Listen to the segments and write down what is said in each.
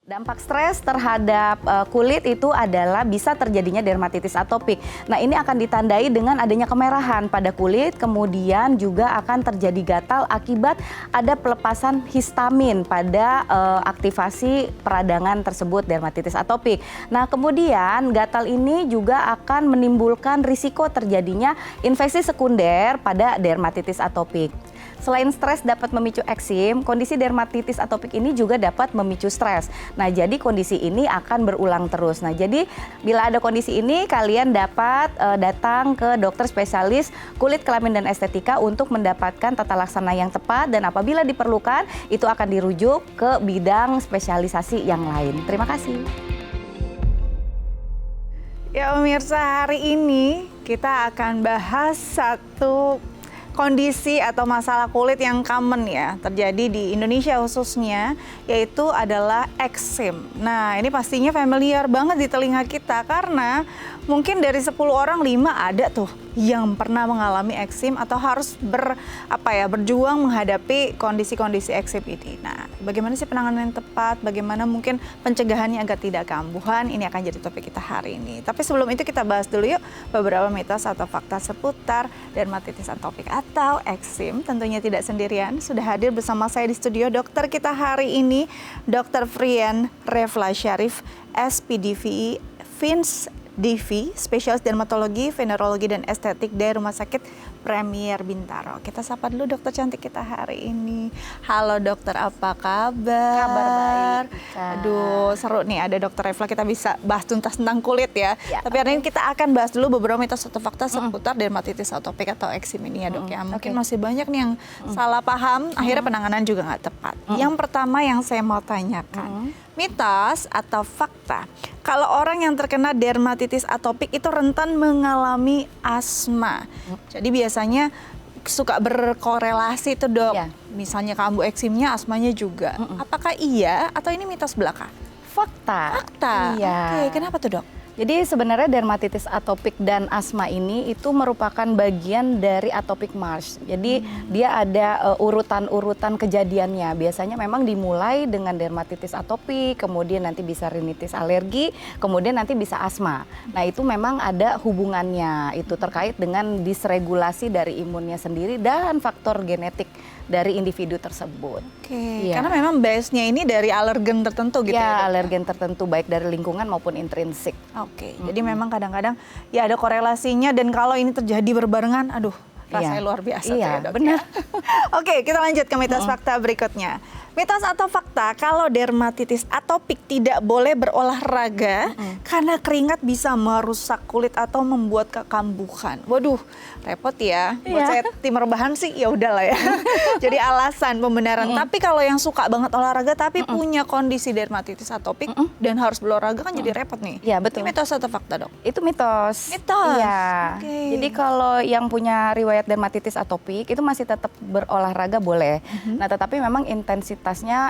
Dampak stres terhadap kulit itu adalah bisa terjadinya dermatitis atopik. Nah, ini akan ditandai dengan adanya kemerahan pada kulit, kemudian juga akan terjadi gatal akibat ada pelepasan histamin pada aktivasi peradangan tersebut, dermatitis atopik. Nah, kemudian gatal ini juga akan menimbulkan risiko terjadinya infeksi sekunder pada dermatitis atopik. Selain stres dapat memicu eksim, kondisi dermatitis atopik ini juga dapat memicu stres. Nah, jadi kondisi ini akan berulang terus. Nah, jadi bila ada kondisi ini, kalian dapat datang ke dokter spesialis kulit, kelamin, dan estetika untuk mendapatkan tata laksana yang tepat. Dan apabila diperlukan, itu akan dirujuk ke bidang spesialisasi yang lain. Terima kasih. Ya, pemirsa, hari ini kita akan bahas satu kondisi atau masalah kulit yang common ya, terjadi di Indonesia khususnya, yaitu adalah eksim. Nah, ini pastinya familiar banget di telinga kita karena mungkin dari 10 orang 5 ada tuh yang pernah mengalami eksim atau harus berjuang menghadapi kondisi-kondisi eksim ini. Nah, bagaimana sih penanganan yang tepat, bagaimana mungkin pencegahannya agar tidak kambuhan, ini akan jadi topik kita hari ini. Tapi sebelum itu kita bahas dulu yuk beberapa mitos atau fakta seputar dermatitis atopik atau eksim. Tentunya tidak sendirian, sudah hadir bersama saya di studio dokter kita hari ini, Dr. Frian Refla Syarif, SPDVI, Fins DV, spesialis dermatologi, venerologi, dan estetik dari Rumah Sakit Premier Bintaro. Kita sapa dulu dokter cantik kita hari ini. Halo dokter, apa kabar? Kabar baik. Aduh, seru nih ada dokter Refla, kita bisa bahas tuntas tentang kulit ya. Tapi hari ini kita akan bahas dulu beberapa mitos atau fakta seputar dermatitis atopik atau eksim ini ya dok ya. Mungkin masih banyak nih yang salah paham, akhirnya penanganan juga nggak tepat. Yang pertama yang saya mau tanyakan, mitos atau fakta, kalau orang yang terkena dermatitis atopik itu rentan mengalami asma. Jadi biasanya suka berkorelasi itu dok. Misalnya kambuh eksimnya, asmanya juga. Apakah iya atau ini mitos belaka? Fakta. Oke, kenapa tuh dok? Jadi sebenarnya dermatitis atopik dan asma ini itu merupakan bagian dari atopic march. Jadi dia ada urutan-urutan kejadiannya. Biasanya memang dimulai dengan dermatitis atopik, kemudian nanti bisa rinitis alergi, kemudian nanti bisa asma. Nah, itu memang ada hubungannya. Itu terkait dengan disregulasi dari imunnya sendiri dan faktor genetik dari individu tersebut. Oke, karena memang base-nya ini dari alergen tertentu gitu ya? Alergen tertentu baik dari lingkungan maupun intrinsik. Oke, jadi memang kadang-kadang ya ada korelasinya, dan kalau ini terjadi berbarengan, aduh rasanya luar biasa tuh ya dok. Benar. Oke, kita lanjut ke mitos fakta berikutnya. Mitos atau fakta, kalau dermatitis atopik tidak boleh berolahraga karena keringat bisa merusak kulit atau membuat kekambuhan. Waduh, repot ya. Buat saya tim rebahan sih ya udahlah ya. Jadi alasan pembenaran. Tapi kalau yang suka banget olahraga tapi punya kondisi dermatitis atopik dan harus berolahraga kan jadi repot nih. Iya, betul. Ini mitos atau fakta dok? Itu mitos. Mitos. Iya. Jadi kalau yang punya riwayat dermatitis atopik itu masih tetap berolahraga boleh. Nah, tetapi memang intensitasnya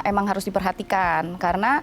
emang harus diperhatikan karena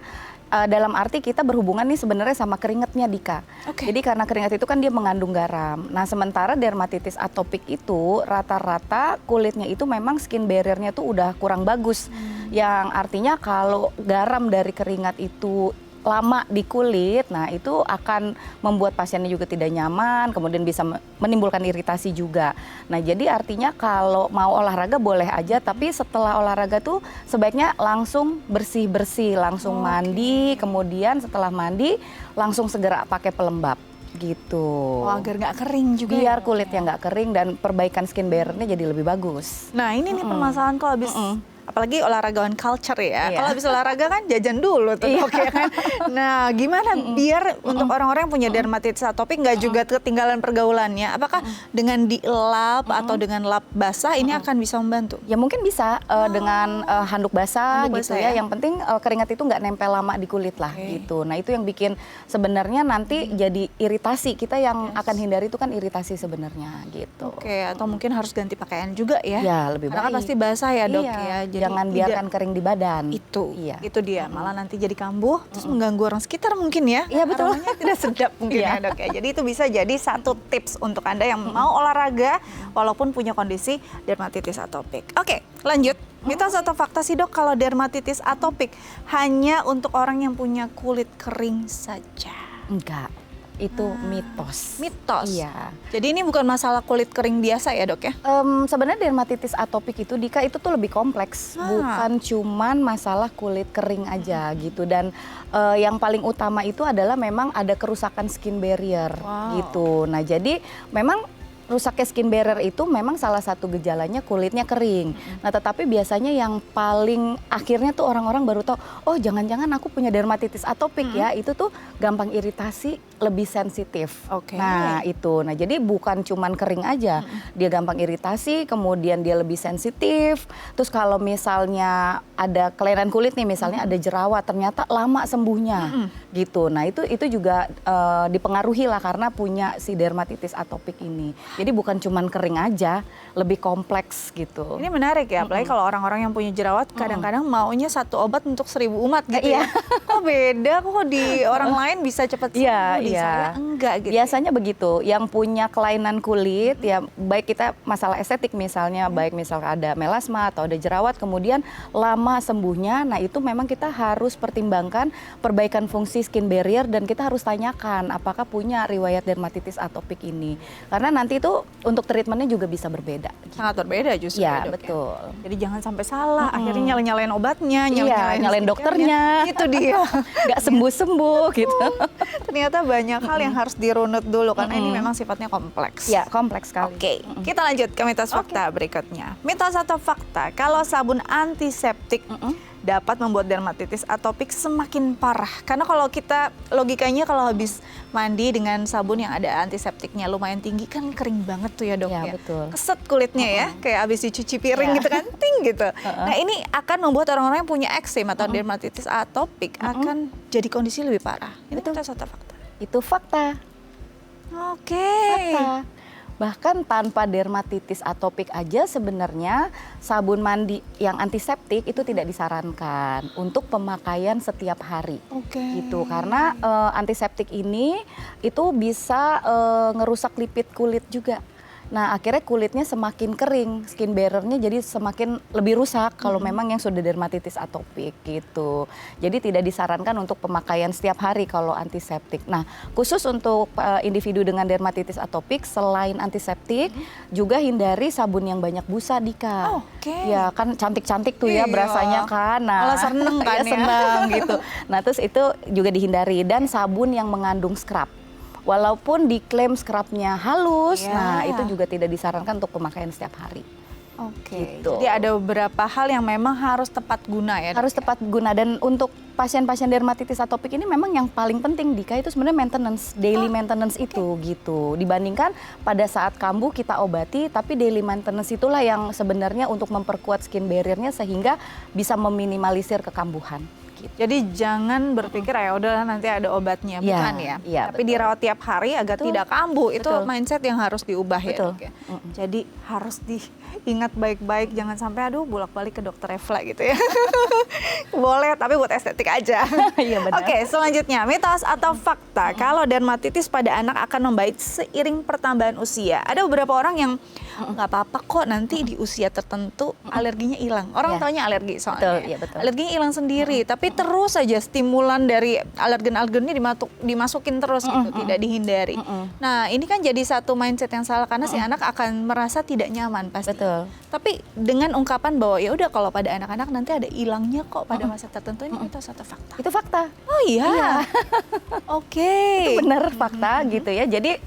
dalam arti kita berhubungan nih sebenarnya sama keringatnya Dika. Jadi karena keringat itu kan dia mengandung garam. Nah, sementara dermatitis atopik itu rata-rata kulitnya itu memang skin barrier-nya tuh udah kurang bagus. Yang artinya kalau garam dari keringat itu lama di kulit, nah itu akan membuat pasiennya juga tidak nyaman, kemudian bisa menimbulkan iritasi juga. Nah, jadi artinya kalau mau olahraga boleh aja, tapi setelah olahraga tuh sebaiknya langsung bersih-bersih, langsung mandi, kemudian setelah mandi langsung segera pakai pelembab gitu. Agar nggak kering juga. Biar kulitnya nggak kering dan perbaikan skin barrier-nya jadi lebih bagus. Nah, ini nih permasalahan kalau habis apalagi olahragawan culture ya. Kalau habis olahraga kan jajan dulu tuh dok ya kan. Nah, gimana biar untuk orang-orang yang punya dermatitis atopik nggak juga ketinggalan pergaulannya? Apakah dengan dilap atau dengan lap basah ini akan bisa membantu? Ya mungkin bisa dengan handuk basah gitu ya. Yang penting keringat itu nggak nempel lama di kulit lah gitu. Nah, itu yang bikin sebenarnya nanti jadi iritasi. Kita yang akan hindari itu kan iritasi sebenarnya gitu. Oke, atau mungkin harus ganti pakaian juga ya? Ya, lebih baik. Karena kan pasti basah ya dok ya. Jadi jangan biarkan kering di badan. Itu dia, malah nanti jadi kambuh, terus mengganggu orang sekitar mungkin ya. Iya, betul. Aromanya tidak sedap mungkin ya Dok ya. Jadi itu bisa jadi satu tips untuk Anda yang mau olahraga walaupun punya kondisi dermatitis atopik. Oke, lanjut. Mitos atau fakta sih Dok kalau dermatitis atopik hanya untuk orang yang punya kulit kering saja? Enggak, itu mitos. Mitos? Iya. Jadi ini bukan masalah kulit kering biasa ya Dok ya? Sebenarnya dermatitis atopik itu Dika itu tuh lebih kompleks, bukan cuman masalah kulit kering aja gitu. Dan yang paling utama itu adalah memang ada kerusakan skin barrier gitu. Nah jadi memang rusaknya skin barrier itu memang salah satu gejalanya kulitnya kering. Nah tetapi biasanya yang paling akhirnya tuh orang-orang baru tahu, oh jangan-jangan aku punya dermatitis atopik ya, itu tuh gampang iritasi, lebih sensitif. Nah itu, nah jadi bukan cuman kering aja, dia gampang iritasi, kemudian dia lebih sensitif. Terus kalau misalnya ada kelainan kulit nih, misalnya ada jerawat, ternyata lama sembuhnya gitu. Nah itu juga dipengaruhi lah karena punya si dermatitis atopik ini. Jadi bukan cuman kering aja, lebih kompleks gitu. Ini menarik ya, apalagi kalau orang-orang yang punya jerawat kadang-kadang maunya satu obat untuk 1000 umat gitu ya. Kok beda, kok di orang lain bisa cepat sembuh, di saya enggak gitu. Biasanya begitu, yang punya kelainan kulit ya baik kita masalah estetik misalnya, baik misalnya ada melasma atau ada jerawat kemudian lama sembuhnya, nah itu memang kita harus pertimbangkan perbaikan fungsi skin barrier dan kita harus tanyakan apakah punya riwayat dermatitis atopik ini. Karena nanti itu untuk treatmentnya juga bisa berbeda. Sangat berbeda justru. Ya, betul. Jadi jangan sampai salah, akhirnya nyalain obatnya, nyalain dokternya. Itu dia. Nggak sembuh-sembuh gitu. Ternyata banyak hal yang harus dirunut dulu karena ini memang sifatnya kompleks. Ya, kompleks sekali. Oke, kita lanjut ke mitos fakta berikutnya. Mitos atau fakta, kalau sabun antiseptik dapat membuat dermatitis atopik semakin parah. Karena kalau kita logikanya kalau habis mandi dengan sabun yang ada antiseptiknya lumayan tinggi kan kering banget tuh ya Dok ya. Betul. Keset kulitnya ya, kayak habis dicuci piring gitu kan, ting gitu. Nah ini akan membuat orang-orang yang punya eksim atau dermatitis atopik akan jadi kondisi lebih parah. Ini mitos atau fakta? Itu fakta. Fakta. Bahkan tanpa dermatitis atopik aja sebenarnya sabun mandi yang antiseptik itu tidak disarankan untuk pemakaian setiap hari. Gitu karena antiseptik ini itu bisa ngerusak lipid kulit juga. Nah akhirnya kulitnya semakin kering, skin barrier-nya jadi semakin lebih rusak kalau memang yang sudah dermatitis atopik gitu. Jadi tidak disarankan untuk pemakaian setiap hari kalau antiseptik. Nah khusus untuk individu dengan dermatitis atopik selain antiseptik juga hindari sabun yang banyak busa Dika. Ya kan cantik-cantik tuh ya berasanya kan. Nah, malah seneng kan ya. Seneng gitu. Nah terus itu juga dihindari dan sabun yang mengandung scrub. Walaupun diklaim scrubnya halus, nah itu juga tidak disarankan untuk pemakaian setiap hari. Gitu. Jadi ada beberapa hal yang memang harus tepat guna ya. Harus tepat guna dan untuk pasien-pasien dermatitis atopik ini memang yang paling penting Dika itu sebenarnya maintenance, daily maintenance itu gitu. Dibandingkan pada saat kambuh kita obati, tapi daily maintenance itulah yang sebenarnya untuk memperkuat skin barrier-nya sehingga bisa meminimalisir kekambuhan. Jadi jangan berpikir ya udah nanti ada obatnya, bukan ya. Tapi dirawat tiap hari agar tidak kambuh. Itu mindset yang harus diubah ya. Jadi harus diingat baik-baik, jangan sampai aduh bolak-balik ke dokter Evla gitu ya. Boleh tapi buat estetik aja. Oke, selanjutnya mitos atau fakta kalau dermatitis pada anak akan membaik seiring pertambahan usia. Ada beberapa orang yang nggak apa-apa kok nanti di usia tertentu alerginya hilang. Orang taunya alergi soalnya. Alerginya hilang sendiri, tapi terus saja stimulan dari alergen-alergen ini dimasukin terus gitu, tidak dihindari. Nah ini kan jadi satu mindset yang salah karena si anak akan merasa tidak nyaman pasti. Tapi dengan ungkapan bahwa ya udah kalau pada anak-anak nanti ada hilangnya kok pada masa tertentu, ini mitos atau fakta? Itu fakta. Oh iya. Itu benar fakta gitu ya. Jadi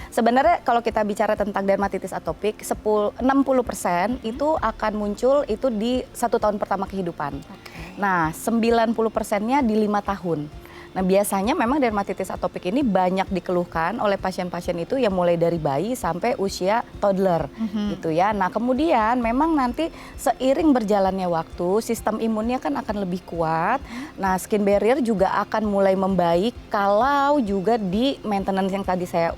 sebenarnya kalau kita bicara tentang dermatitis atopik, 60% itu akan muncul itu di 1 tahun pertama kehidupan. Nah 90%-nya di 5 tahun. Nah biasanya memang dermatitis atopik ini banyak dikeluhkan oleh pasien-pasien itu yang mulai dari bayi sampai usia toddler gitu ya. Nah kemudian memang nanti seiring berjalannya waktu sistem imunnya kan akan lebih kuat. Nah skin barrier juga akan mulai membaik kalau juga di maintenance yang tadi saya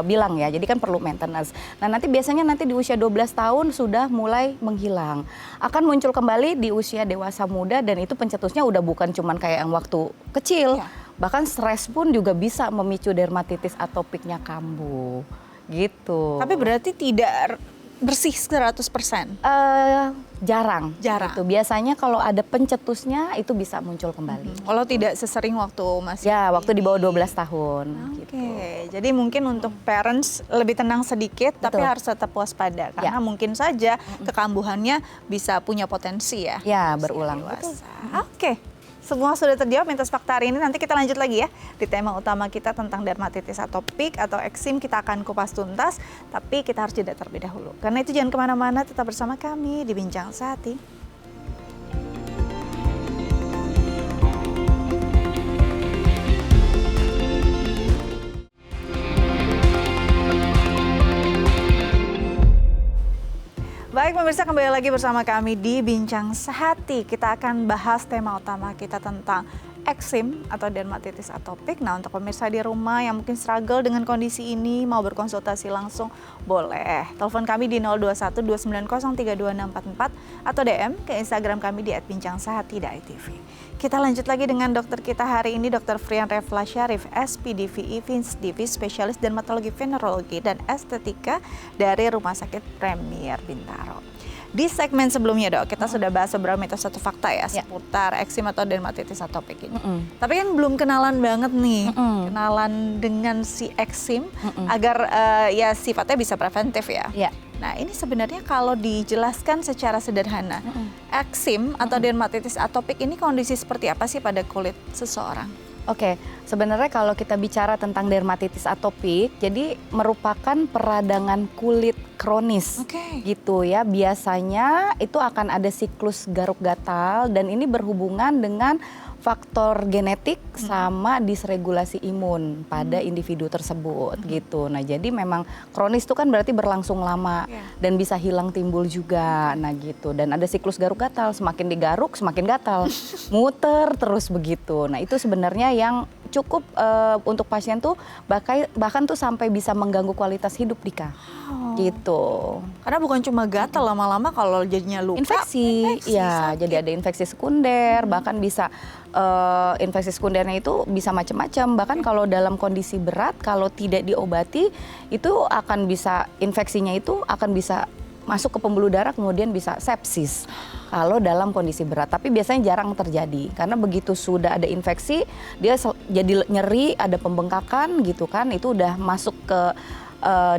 bilang ya, jadi kan perlu maintenance. Nah nanti biasanya di usia 12 tahun sudah mulai menghilang. Akan muncul kembali di usia dewasa muda dan itu pencetusnya udah bukan cuman kayak yang waktu kecil. Ya. Bahkan stres pun juga bisa memicu dermatitis atopiknya kambuh gitu. Tapi berarti tidak bersih 100%? Jarang. Jarang. Gitu. Biasanya kalau ada pencetusnya itu bisa muncul kembali. Kalau tidak sesering waktu masih Ya, waktu di bawah 12 tahun. Oke, Gitu. jadi mungkin untuk parents lebih tenang sedikit, tapi Betul. harus tetap waspada karena Ya. mungkin saja kekambuhannya bisa punya potensi ya. Ya, usia berulang. dewasa. Oke, semua sudah terjawab mitos fakta hari ini. Nanti kita lanjut lagi ya di tema utama kita tentang dermatitis atopik atau eksim. Kita akan kupas tuntas, tapi kita harus jeda terlebih dahulu. Karena itu jangan kemana-mana, tetap bersama kami di Bincang Sehati. Baik pemirsa, kembali lagi bersama kami di Bincang Sehati. Kita akan bahas tema utama kita tentang eksim atau dermatitis atopik. Nah, untuk pemirsa di rumah yang mungkin struggle dengan kondisi ini, mau berkonsultasi langsung, boleh. Telepon kami di 021-290-32644 atau DM ke Instagram kami di @bincangsehati.tv. Kita lanjut lagi dengan dokter kita hari ini, Dr. Frian Refla Syarif, SPDVI, FINSDV, spesialis dermatologi venerologi dan estetika dari Rumah Sakit Premier Bintaro. Di segmen sebelumnya dok, kita sudah bahas beberapa mitos atau fakta ya seputar eksim atau dermatitis atopik ini. Tapi kan belum kenalan banget nih, kenalan dengan si eksim agar ya sifatnya bisa preventif ya. Ya. Nah ini sebenarnya kalau dijelaskan secara sederhana, eksim atau dermatitis atopik ini kondisi seperti apa sih pada kulit seseorang? Oke, sebenarnya kalau kita bicara tentang dermatitis atopik, jadi merupakan peradangan kulit kronis. Oke. Gitu ya. Biasanya itu akan ada siklus garuk gatal dan ini berhubungan dengan faktor genetik sama disregulasi imun pada individu tersebut gitu. Nah, jadi memang kronis itu kan berarti berlangsung lama dan bisa hilang timbul juga. Nah, gitu. Dan ada siklus garuk gatal, semakin digaruk semakin gatal. Muter terus begitu. Nah, itu sebenarnya yang cukup untuk pasien tuh bahkan tuh sampai bisa mengganggu kualitas hidup Dika. Gitu. Karena bukan cuma gatal, lama-lama kalau jadinya luka. Infeksi ya, sakit. jadi ada infeksi sekunder, bahkan bisa infeksi sekundernya itu bisa macam-macam. Bahkan kalau dalam kondisi berat, kalau tidak diobati, itu akan bisa infeksinya itu akan bisa masuk ke pembuluh darah, kemudian bisa sepsis. Kalau dalam kondisi berat, tapi biasanya jarang terjadi karena begitu sudah ada infeksi, dia jadi nyeri, ada pembengkakan gitu kan, itu udah masuk ke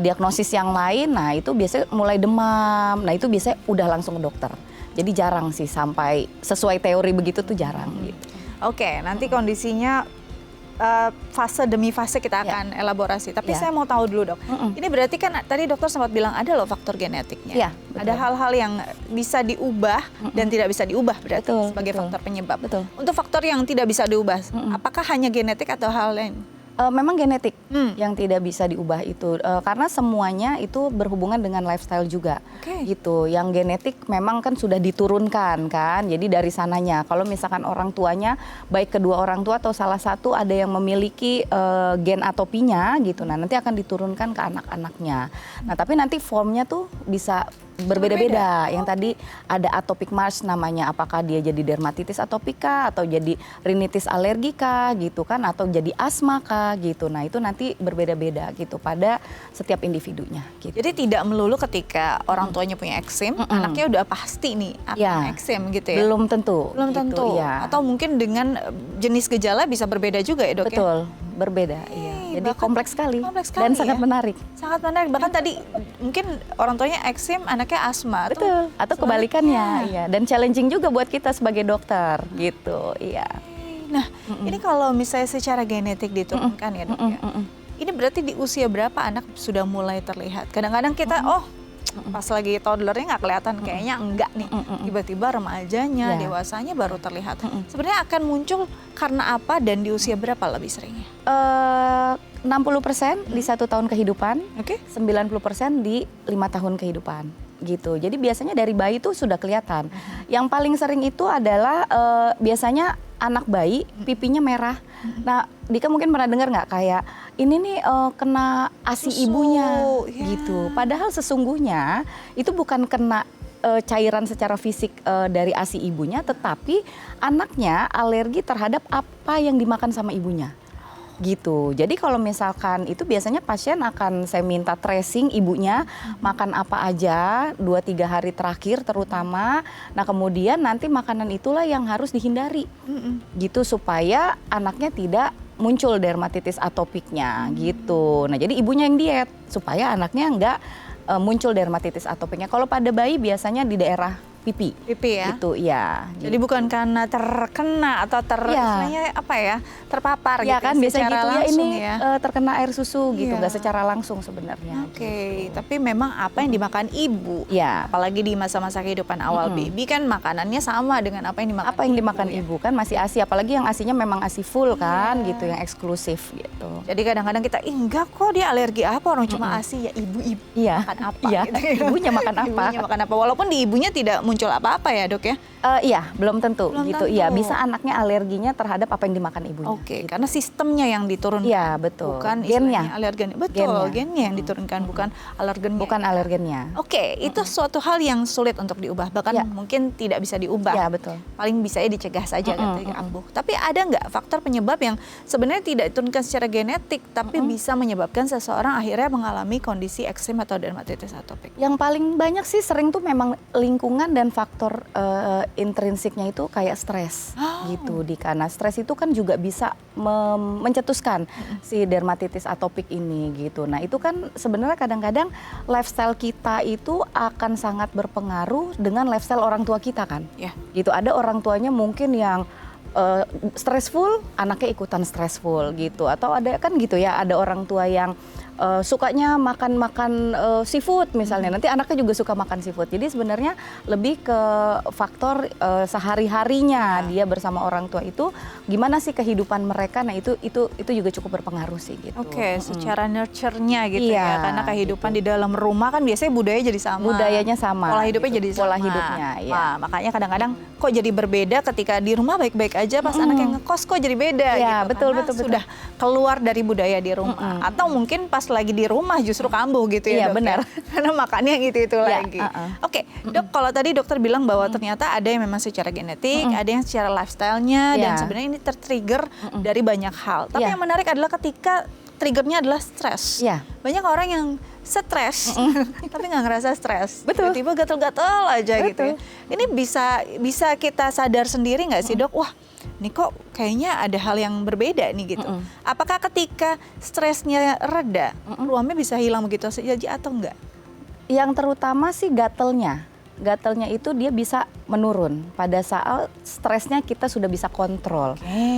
diagnosis yang lain. Nah itu biasanya mulai demam, nah itu biasanya udah langsung ke dokter. Jadi jarang sih sampai sesuai teori begitu tuh jarang gitu. Oke, nanti kondisinya fase demi fase kita akan elaborasi. Tapi saya mau tahu dulu dok, ini berarti kan tadi dokter sempat bilang ada loh faktor genetiknya. Iya, ada hal-hal yang bisa diubah dan tidak bisa diubah berarti sebagai faktor penyebab. Betul. Untuk faktor yang tidak bisa diubah, apakah hanya genetik atau hal lain? Memang genetik yang tidak bisa diubah itu karena semuanya itu berhubungan dengan lifestyle juga gitu. Yang genetik memang kan sudah diturunkan kan, jadi dari sananya kalau misalkan orang tuanya baik kedua orang tua atau salah satu ada yang memiliki gen atopinya gitu, nah nanti akan diturunkan ke anak-anaknya. Nah tapi nanti formnya tuh bisa berbeda-beda. Yang tadi ada atopic march namanya, apakah dia jadi dermatitis atopika atau jadi rinitis alergika gitu kan, atau jadi asma kah gitu. Nah itu nanti berbeda-beda gitu pada setiap individunya gitu. Jadi tidak melulu ketika orang tuanya punya eksim, anaknya udah pasti nih akan eksim gitu ya? Belum tentu. Belum gitu, tentu. Ya. Atau mungkin dengan jenis gejala bisa berbeda juga ya dok? Betul, berbeda. Iya. Jadi kompleks sekali dan sangat menarik. Sangat menarik. Bahkan tadi mungkin orang tuanya eksim, anaknya asma. Betul. Atau kebalikannya. Iya. Dan challenging juga buat kita sebagai dokter gitu. Iya. Nah, ini kalau misalnya secara genetik diturunkan ya dok ya. Ini berarti di usia berapa anak sudah mulai terlihat? Kadang-kadang kita pas lagi toddlernya nggak kelihatan, kayaknya enggak nih. Tiba-tiba remajanya, dewasanya baru terlihat. Sebenarnya akan muncul karena apa dan di usia berapa lebih seringnya? 60% di 1 tahun kehidupan, 90% di 5 tahun kehidupan gitu. Jadi biasanya dari bayi itu sudah kelihatan. Yang paling sering itu adalah biasanya anak bayi pipinya merah. Nah, Dika mungkin pernah dengar nggak kayak ini nih kena ASI Susu, ibunya ya. gitu. Padahal sesungguhnya itu bukan kena cairan secara fisik dari ASI ibunya, tetapi anaknya alergi terhadap apa yang dimakan sama ibunya. Gitu. Jadi kalau misalkan itu biasanya pasien akan saya minta tracing ibunya makan apa aja 2-3 hari terakhir terutama. Nah, kemudian nanti makanan itulah yang harus dihindari. Gitu supaya anaknya tidak muncul dermatitis atopiknya gitu. Nah, jadi ibunya yang diet supaya anaknya enggak muncul dermatitis atopiknya. Kalau pada bayi biasanya di daerah pipi. Pipi ya? Gitu, ya. Jadi bukan karena terkena atau istilahnya apa ya, terpapar ya gitu kan biasanya secara gitu ya langsung ini ya. terkena air susu gitu, Iya. nggak secara langsung sebenarnya. Oke, gitu. tapi memang apa yang dimakan ibu, Ya. apalagi di masa-masa kehidupan awal baby kan makanannya sama dengan apa yang dimakan Apa yang dimakan ya. ibu kan masih ASI, apalagi yang ASInya memang ASI full kan gitu, yang eksklusif gitu. Jadi kadang-kadang kita, enggak kok dia alergi apa, orang cuma ASI, ya ibu-ibu Iya. makan apa Iya. gitu. Ibunya makan apa? Ibunya makan apa, walaupun di ibunya tidak muncul apa-apa ya dok ya. Iya, belum tentu Belum gitu. tentu. Iya, bisa anaknya alerginya terhadap apa yang dimakan ibunya. Oke, karena sistemnya yang diturunkan. Iya, betul. Bukan Gennya. istilahnya alergen. Betul, Gennya. gennya yang diturunkan, bukan alergennya. Bukan alergennya. Oke, itu suatu hal yang sulit untuk diubah, bahkan Ya. mungkin tidak bisa diubah. Ya, betul. Paling bisa ya dicegah saja ketika kambuh. Tapi ada nggak faktor penyebab yang sebenarnya tidak diturunkan secara genetik, tapi bisa menyebabkan seseorang akhirnya mengalami kondisi ekstrim atau dermatitis atopik? Yang paling banyak sih sering tuh memang lingkungan dan faktor intrinsiknya itu kayak stres gitu. Karena stres itu kan juga bisa mencetuskan si dermatitis atopik ini gitu. Nah, itu kan sebenarnya kadang-kadang lifestyle kita itu akan sangat berpengaruh dengan lifestyle orang tua kita kan. Ya. Gitu, ada orang tuanya mungkin yang stressful, anaknya ikutan stressful gitu. Atau ada kan gitu ya, ada orang tua yang sukanya makan seafood misalnya, nanti anaknya juga suka makan seafood. Jadi sebenarnya lebih ke faktor sehari-harinya dia bersama orang tua itu gimana sih kehidupan mereka. Nah, itu juga cukup berpengaruh sih gitu. Oke, secara nurture-nya gitu Iya, ya, karena kehidupan di dalam rumah kan biasanya budaya jadi sama. Budayanya sama. Pola hidupnya gitu. jadi sama. Pola hidupnya, ya. Wah, makanya kadang-kadang kok jadi berbeda ketika di rumah baik-baik aja, pas anak yang ngekos kok jadi beda Iya, gitu. betul, Karena betul. sudah keluar dari budaya di rumah. Atau mungkin pas lagi di rumah justru kambuh gitu ya, Iya, Dok, benar. ya? Karena makannya gitu-itu Iya, lagi. Oke, Dok, kalau tadi dokter bilang bahwa ternyata ada yang memang secara genetik, ada yang secara lifestyle-nya, dan Iya. sebenarnya ini tertrigger dari banyak hal. Tapi Iya. yang menarik adalah ketika triggernya adalah stres. Iya. Banyak orang yang stres, tapi nggak ngerasa stres. Betul. Tiba-tiba gatel-gatel aja gitu ya. Betul. Ini bisa kita sadar sendiri nggak sih, Dok? Wah, ini kok kayaknya ada hal yang berbeda nih gitu. Apakah ketika stresnya reda, ruamnya bisa hilang begitu saja atau enggak? Yang terutama sih gatelnya. Gatelnya itu dia bisa menurun pada saat stresnya kita sudah bisa kontrol.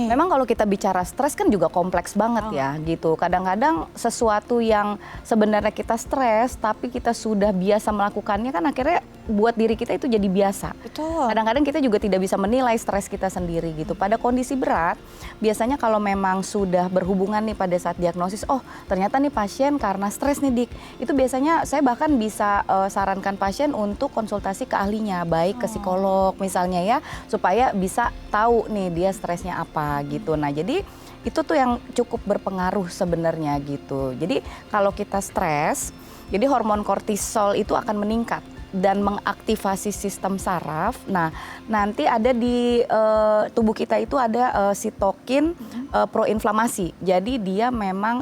Memang kalau kita bicara stres kan juga kompleks banget ya gitu. Kadang-kadang sesuatu yang sebenarnya kita stres tapi kita sudah biasa melakukannya kan akhirnya buat diri kita itu jadi biasa. Betul. Kadang-kadang kita juga tidak bisa menilai stres kita sendiri gitu. Pada kondisi berat, biasanya kalau memang sudah berhubungan nih pada saat diagnosis, oh ternyata nih pasien karena stres nih Dik. Itu biasanya saya bahkan bisa sarankan pasien untuk konsultasi ke ahlinya, baik ke psikolog misalnya ya, supaya bisa tahu nih dia stresnya apa gitu. Nah, jadi itu tuh yang cukup berpengaruh sebenarnya gitu. Jadi kalau kita stres, jadi hormon kortisol itu akan meningkat dan mengaktifasi sistem saraf. Nah, nanti ada di tubuh kita itu ada sitokin proinflamasi. Jadi dia memang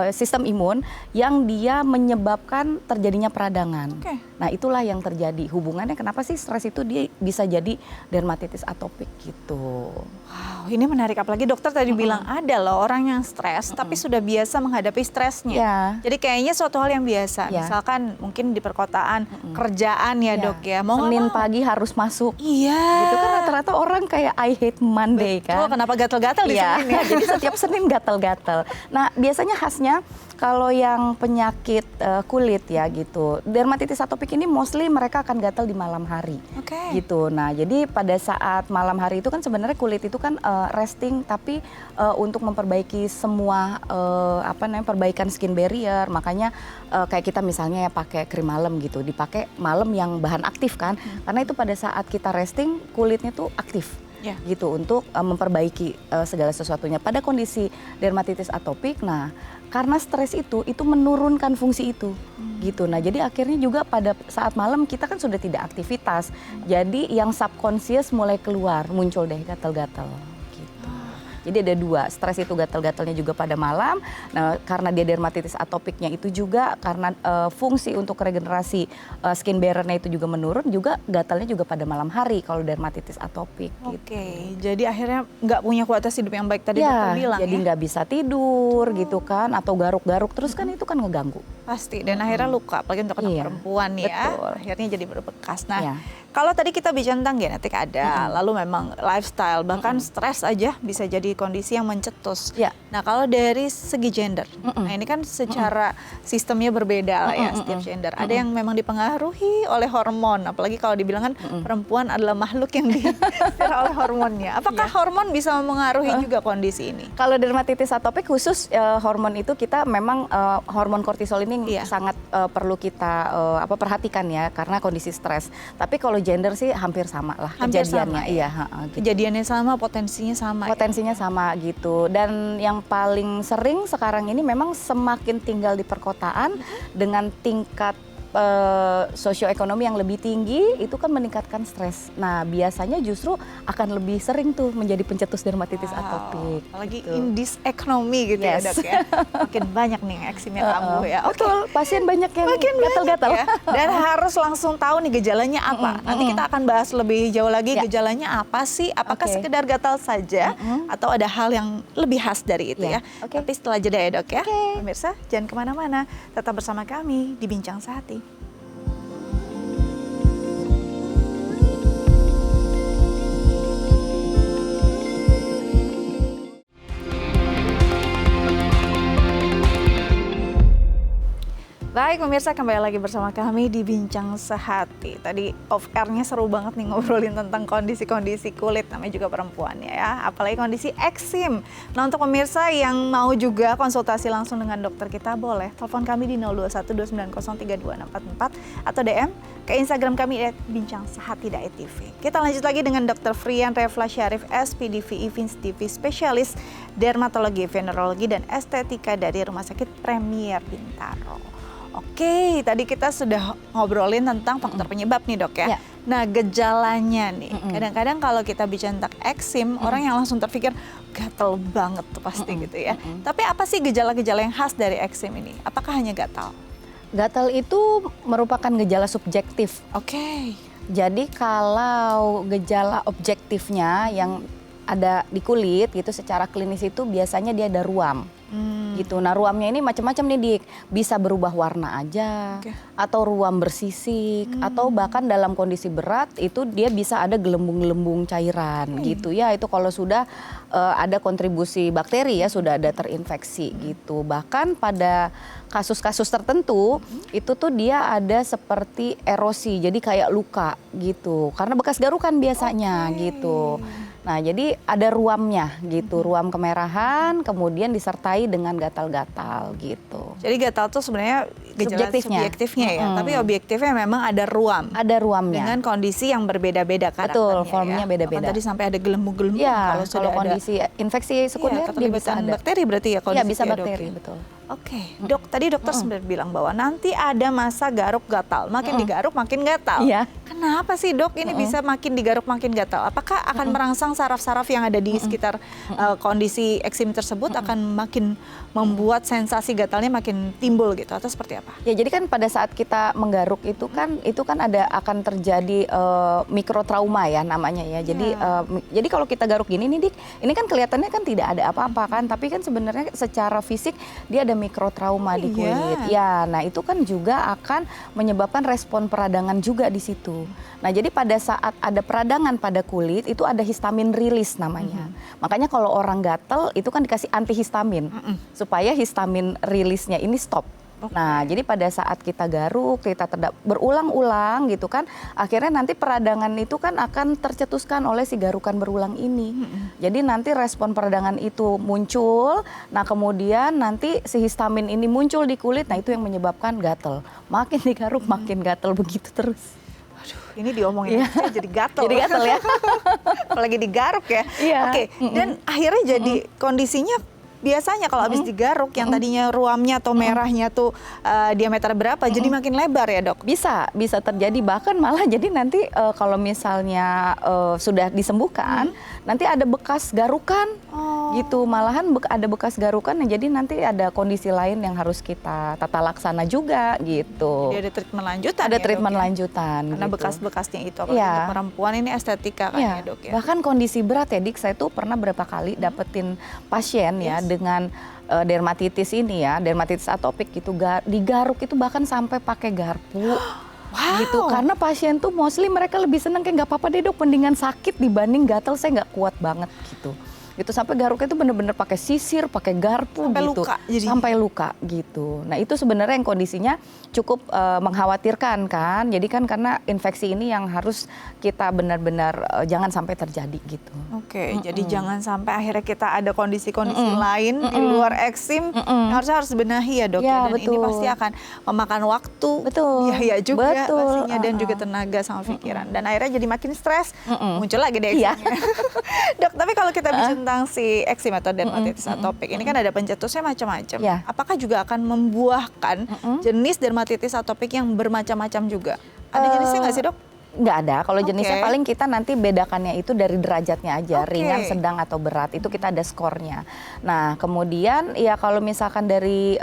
sistem imun yang dia menyebabkan terjadinya peradangan. Oke. Nah, itulah yang terjadi. Hubungannya kenapa sih stres itu dia bisa jadi dermatitis atopik gitu. Wow, ini menarik. Apalagi dokter tadi bilang ada loh orang yang stres tapi sudah biasa menghadapi stresnya. Ya. Jadi kayaknya suatu hal yang biasa. Ya. Misalkan mungkin di perkotaan kerjaan ya, Dok ya. Mau nggak Senin mau. pagi harus masuk. Iya. Gitu kan rata-rata orang kayak I hate Monday Betul, kan. kenapa gatel-gatel di Iya, Senin ya? jadi setiap Senin gatal-gatal. Nah, biasanya khasnya kalau yang penyakit kulit ya gitu, dermatitis atopik ini mostly mereka akan gatal di malam hari. Oke. Gitu. Nah, jadi pada saat malam hari itu kan sebenarnya kulit itu kan resting, tapi untuk memperbaiki semua perbaikan skin barrier, makanya kayak kita misalnya ya pakai krim malam gitu, dipakai malam yang bahan aktif kan, karena itu pada saat kita resting kulitnya tuh aktif. Ya. gitu untuk memperbaiki segala sesuatunya. Pada kondisi dermatitis atopik, nah karena stres itu menurunkan fungsi itu gitu. Nah jadi akhirnya juga pada saat malam kita kan sudah tidak aktivitas, jadi yang subconscious mulai keluar, muncul deh gatal-gatal. Jadi ada dua, stres itu gatal-gatalnya juga pada malam. Nah, karena dia dermatitis atopiknya itu juga karena fungsi untuk regenerasi skin barrier-nya itu juga menurun, juga gatalnya juga pada malam hari kalau dermatitis atopik. Oke, jadi akhirnya nggak punya kualitas hidup yang baik tadi Ya, dokter bilang jadi nggak bisa tidur gitu kan, atau garuk-garuk terus kan itu kan ngeganggu. Pasti, dan akhirnya luka, apalagi untuk anak Iya, perempuan ya, betul. akhirnya jadi berbekas. Nah, Iya. kalau tadi kita bicara tentang genetik ada, lalu memang lifestyle, bahkan stres aja bisa jadi kondisi yang mencetus. Iya. Nah, kalau dari segi gender, nah ini kan secara sistemnya berbeda lah ya setiap gender. Ada yang memang dipengaruhi oleh hormon, apalagi kalau dibilang kan perempuan adalah makhluk yang disetir oleh hormonnya. Apakah hormon bisa mempengaruhi juga kondisi ini? Kalau dermatitis atopik khusus hormon itu kita memang hormon kortisol ini Iya. sangat perlu kita perhatikan ya karena kondisi stres. Tapi kalau gender sih hampir sama lah Hampir kejadiannya. sama, ya? Iya, gitu. Kejadiannya sama, potensinya sama. Potensinya sama gitu. Dan yang paling sering sekarang ini memang semakin tinggal di perkotaan dengan tingkat sosioekonomi yang lebih tinggi itu kan meningkatkan stres. Nah biasanya justru akan lebih sering tuh menjadi pencetus dermatitis atopik. Apalagi gitu. in this economy gitu Yes. ya dok ya. Makin banyak nih yang eksimnya kambuh ya. Oke. Betul, pasien banyak yang Makin gatal-gatal. banyak ya. Dan harus langsung tahu nih gejalanya apa. Nanti kita akan bahas lebih jauh lagi Ya. gejalanya apa sih. Apakah Oke. sekedar gatal saja atau ada hal yang lebih khas dari itu ya. Ya. Oke. Tapi setelah jeda ya dok ya. Oke. Pemirsa jangan kemana-mana. Tetap bersama kami di Bincang Sehati. Baik pemirsa, kembali lagi bersama kami di Bincang Sehati. Tadi off air-nya seru banget nih ngobrolin tentang kondisi-kondisi kulit, namanya juga perempuan ya, apalagi kondisi eksim. Nah untuk pemirsa yang mau juga konsultasi langsung dengan dokter kita, boleh telepon kami di 0212903244 atau DM ke Instagram kami @bincangSehati.tv. Kita lanjut lagi dengan Dr. Frian Refla Syarif, SPDV Evins TV Spesialis Dermatologi, Venerologi, dan Estetika dari Rumah Sakit Premier Bintaro. Oke, tadi kita sudah ngobrolin tentang faktor penyebab nih dok ya. Ya. Nah gejalanya nih, kadang-kadang kalau kita bicara tentang eksim, orang yang langsung terpikir gatal banget tuh pasti gitu ya. Tapi apa sih gejala-gejala yang khas dari eksim ini? Apakah hanya gatal? Gatal itu merupakan gejala subjektif. Oke. Jadi kalau gejala objektifnya yang ada di kulit gitu secara klinis itu biasanya dia ada ruam. Gitu. Nah ruamnya ini macam-macam nih Dik, bisa berubah warna aja, atau ruam bersisik, atau bahkan dalam kondisi berat itu dia bisa ada gelembung-gelembung cairan gitu ya. Itu kalau sudah ada kontribusi bakteri ya, sudah ada terinfeksi gitu. Bahkan pada kasus-kasus tertentu itu tuh dia ada seperti erosi, jadi kayak luka gitu, karena bekas garukan biasanya gitu. Nah, jadi ada ruamnya gitu, ruam kemerahan, kemudian disertai dengan gatal-gatal gitu. Jadi gatal tuh sebenarnya gejala subjektifnya ya, tapi objektifnya memang ada ruam. Ada ruamnya. Dengan kondisi yang berbeda-beda karakternya. Betul, formnya ya. beda-beda. Bahkan tadi sampai ada gelembung-gelembung. Ya, kalau sudah kalau kondisi infeksi sekunder dia bisa ada. bakteri berarti ya Iya, kondisi bisa ya, Dok, bakteri, ya? betul. Oke, dok, tadi dokter sempat bilang bahwa nanti ada masa garuk gatal, makin digaruk makin gatal. Iya. Kenapa sih dok ini bisa makin digaruk makin gatal? Apakah akan merangsang saraf-saraf yang ada di sekitar kondisi eksim tersebut akan makin membuat sensasi gatalnya makin timbul gitu atau seperti apa? Ya, jadi kan pada saat kita menggaruk itu kan ada akan terjadi mikrotrauma ya namanya ya. Jadi jadi kalau kita garuk gini nih Dik, ini kan kelihatannya kan tidak ada apa-apa kan, tapi kan sebenarnya secara fisik dia ada mikrotrauma di kulit. Ya, nah itu kan juga akan menyebabkan respon peradangan juga di situ. Nah, jadi pada saat ada peradangan pada kulit itu ada histamin rilis namanya. Makanya kalau orang gatel itu kan dikasih antihistamin supaya histamin rilisnya ini stop. Nah, jadi pada saat kita garuk, kita berulang-ulang gitu kan, akhirnya nanti peradangan itu kan akan tercetuskan oleh si garukan berulang ini. Jadi nanti respon peradangan itu muncul, nah kemudian nanti si histamin ini muncul di kulit, nah itu yang menyebabkan gatel. Makin digaruk, makin gatel begitu terus. Ini diomongin saya jadi gatel. Jadi gatel ya. Apalagi digaruk ya. Iya. Oke, dan akhirnya jadi kondisinya biasanya kalau habis digaruk yang tadinya ruamnya atau merahnya tuh diameter berapa jadi makin lebar ya, Dok? Bisa terjadi, bahkan malah jadi nanti kalau misalnya sudah disembuhkan, nanti ada bekas garukan gitu, malahan ada bekas garukan, jadi nanti ada kondisi lain yang harus kita tata laksana juga gitu. Jadi ada treatment lanjutan. Ada ya, treatment Dok, ya? lanjutan. Karena gitu. bekas-bekasnya itu, kalau Iya. untuk perempuan ini estetika kan ya, Dok ya. Bahkan kondisi berat ya, Dik, saya tuh pernah berapa kali dapetin pasien ya dengan dermatitis ini ya, dermatitis atopik gitu, digaruk itu bahkan sampai pakai garpu. Gitu, karena pasien tuh mostly mereka lebih seneng kayak nggak apa-apa deh, Dok, mendingan sakit dibanding gatel, saya nggak kuat banget gitu. Itu sampai garuknya itu bener-bener pakai sisir, pakai garpu sampai gitu, luka, jadinya. sampai luka gitu. Nah itu sebenarnya yang kondisinya cukup mengkhawatirkan kan. Jadi kan karena infeksi ini yang harus kita benar-benar jangan sampai terjadi gitu. Oke, jadi jangan sampai akhirnya kita ada kondisi-kondisi lain di luar eksim yang harus benahi ya, Dok. Ya, Dan ini betul. pasti akan memakan waktu, Betul. biaya juga Betul. pastinya, dan juga tenaga sama pikiran. Dan akhirnya jadi makin stres, muncul lagi deh Iya. eksimnya. Dok, tapi kalau kita bicara tentang si eksim atau dermatitis atopik, ini kan ada pencetusnya macam-macam. Ya. Apakah juga akan membuahkan jenis dermatitis atopik yang bermacam-macam juga? Ada jenisnya nggak sih, Dok? Nggak ada, kalau jenisnya Oke. paling kita nanti bedakannya itu dari derajatnya aja, Oke. ringan, sedang, atau berat, itu kita ada skornya. Nah kemudian ya kalau misalkan dari,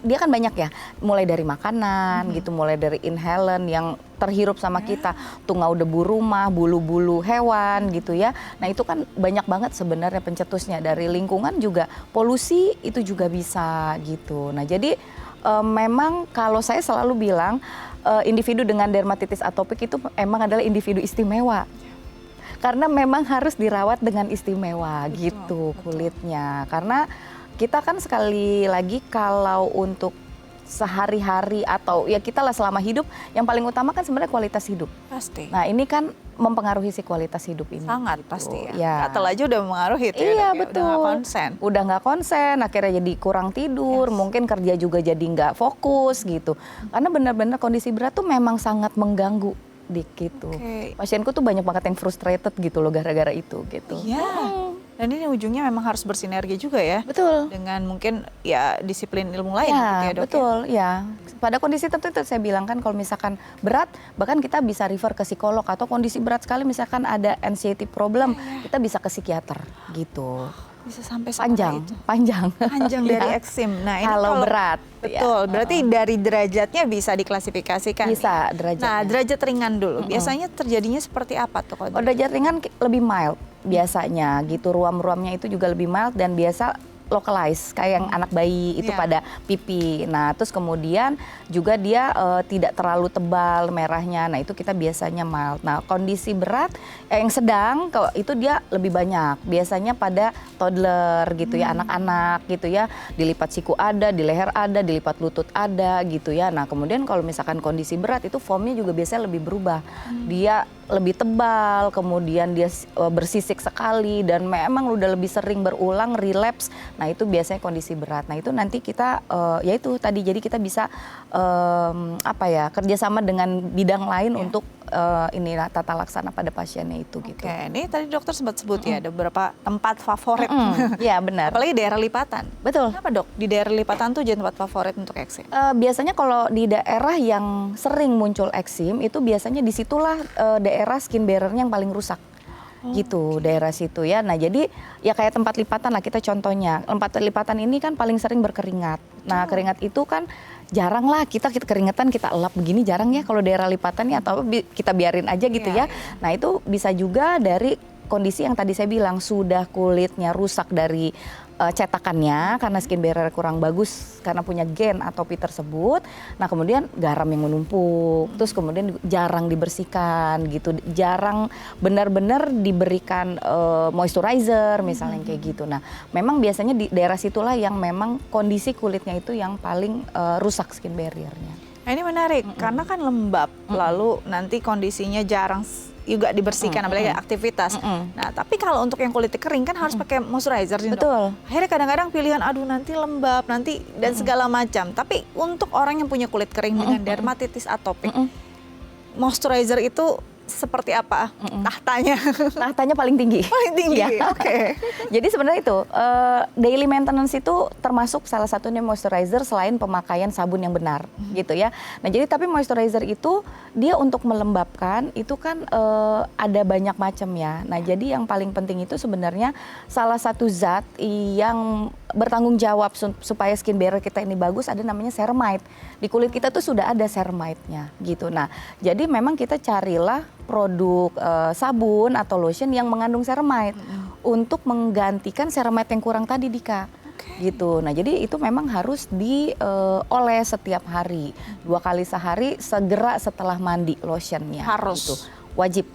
dia kan banyak ya, mulai dari makanan gitu, mulai dari inhalant yang terhirup sama kita, tungau debu rumah, bulu-bulu hewan gitu ya. Nah itu kan banyak banget sebenarnya pencetusnya, dari lingkungan juga, polusi itu juga bisa gitu. Nah jadi memang kalau saya selalu bilang individu dengan dermatitis atopik itu emang adalah individu istimewa. Karena memang harus dirawat dengan istimewa gitu kulitnya. Karena kita kan sekali lagi kalau untuk sehari-hari atau ya kita lah selama hidup, yang paling utama kan sebenarnya kualitas hidup. Pasti. Nah ini kan mempengaruhi si kualitas hidup ini. Sangat gitu. pasti ya. Ya. Gatel aja udah mengaruhi itu Iya ya, Dok, ya. betul. Udah nggak konsen. Udah nggak konsen, akhirnya jadi kurang tidur, mungkin kerja juga jadi nggak fokus gitu. Karena benar-benar kondisi berat tuh memang sangat mengganggu gitu. Oke. Pasienku tuh banyak banget yang frustrated gitu loh gara-gara itu gitu. Iya. Dan ini ujungnya memang harus bersinergi juga ya. Betul. Dengan mungkin ya disiplin ilmu lain Ya, gitu ya, Dok. betul, ya. Pada kondisi tertentu saya bilang kan kalau misalkan berat, bahkan kita bisa refer ke psikolog, atau kondisi berat sekali misalkan ada anxiety problem, kita bisa ke psikiater gitu. Bisa sampai Panjang, itu. panjang. Panjang Ya. dari eksim. Nah, ini Kalau berat, Betul. ya. Berarti dari derajatnya bisa diklasifikasikan. Bisa nih. derajatnya. Nah, derajat ringan dulu. Biasanya terjadinya seperti apa tuh? Oh, derajat ringan lebih mild biasanya gitu, ruam-ruamnya itu juga lebih mild dan biasa localized kayak yang anak bayi itu Iya. pada pipi. Nah, terus kemudian juga dia tidak terlalu tebal merahnya. Nah, itu kita biasanya mild. Nah, kondisi berat yang sedang itu dia lebih banyak. Biasanya pada toddler gitu ya, anak-anak gitu ya. Dilipat siku ada, di leher ada, dilipat lutut ada gitu ya. Nah, kemudian kalau misalkan kondisi berat itu foamnya juga biasanya lebih berubah. Dia lebih tebal, kemudian dia bersisik sekali dan memang udah lebih sering berulang relapse. Nah itu biasanya kondisi berat. Nah itu nanti kita ya itu tadi, jadi kita bisa kerjasama dengan bidang lain untuk ini tata laksana pada pasiennya itu gitu. Oke, ini tadi dokter sempat sebut ya ada beberapa tempat favorit. Iya benar. Apalagi daerah lipatan. Betul. Kenapa, Dok? Di daerah lipatan tuh jadi tempat favorit untuk eksim? Biasanya kalau di daerah yang sering muncul eksim itu biasanya disitulah daerah skin barrier-nya yang paling rusak. Gitu daerah situ ya. Nah jadi ya kayak tempat lipatan lah, kita contohnya tempat lipatan ini kan paling sering berkeringat. Nah keringat itu kan jarang lah kita keringetan kita elap begini, jarang ya kalau daerah lipatan ya, atau kita biarin aja gitu ya. Nah itu bisa juga dari kondisi yang tadi saya bilang, sudah kulitnya rusak dari cetakannya karena skin barrier kurang bagus karena punya gen atopi tersebut. Nah kemudian garam yang menumpuk, terus kemudian jarang dibersihkan gitu, jarang benar-benar diberikan moisturizer misalnya kayak gitu. Nah memang biasanya di daerah situlah yang memang kondisi kulitnya itu yang paling rusak skin barrier-nya. Nah, ini menarik karena kan lembab, lalu nanti kondisinya jarang juga dibersihkan, apalagi aktivitas. Nah, tapi kalau untuk yang kulitnya kering kan harus pakai moisturizer nih, Dok. Betul. Akhirnya kadang-kadang pilihan, aduh nanti lembab, nanti dan segala macam. Tapi untuk orang yang punya kulit kering dengan dermatitis atopik, moisturizer itu seperti apa tahtanya? Tahtanya paling tinggi. Paling tinggi, Ya. oke. Jadi sebenarnya itu daily maintenance itu termasuk salah satunya moisturizer selain pemakaian sabun yang benar, gitu ya. Nah jadi tapi moisturizer itu dia untuk melembabkan itu kan ada banyak macam ya. Nah jadi yang paling penting itu sebenarnya salah satu zat yang bertanggung jawab supaya skin barrier kita ini bagus ada namanya ceramide. Di kulit kita tuh sudah ada ceramide-nya gitu. Nah jadi memang kita carilah produk sabun atau lotion yang mengandung ceramide untuk menggantikan ceramide yang kurang tadi Dika. Gitu. Nah, jadi itu memang harus dioles setiap hari. 2 kali sehari segera setelah mandi lotionnya. Harus. Gitu. Wajib.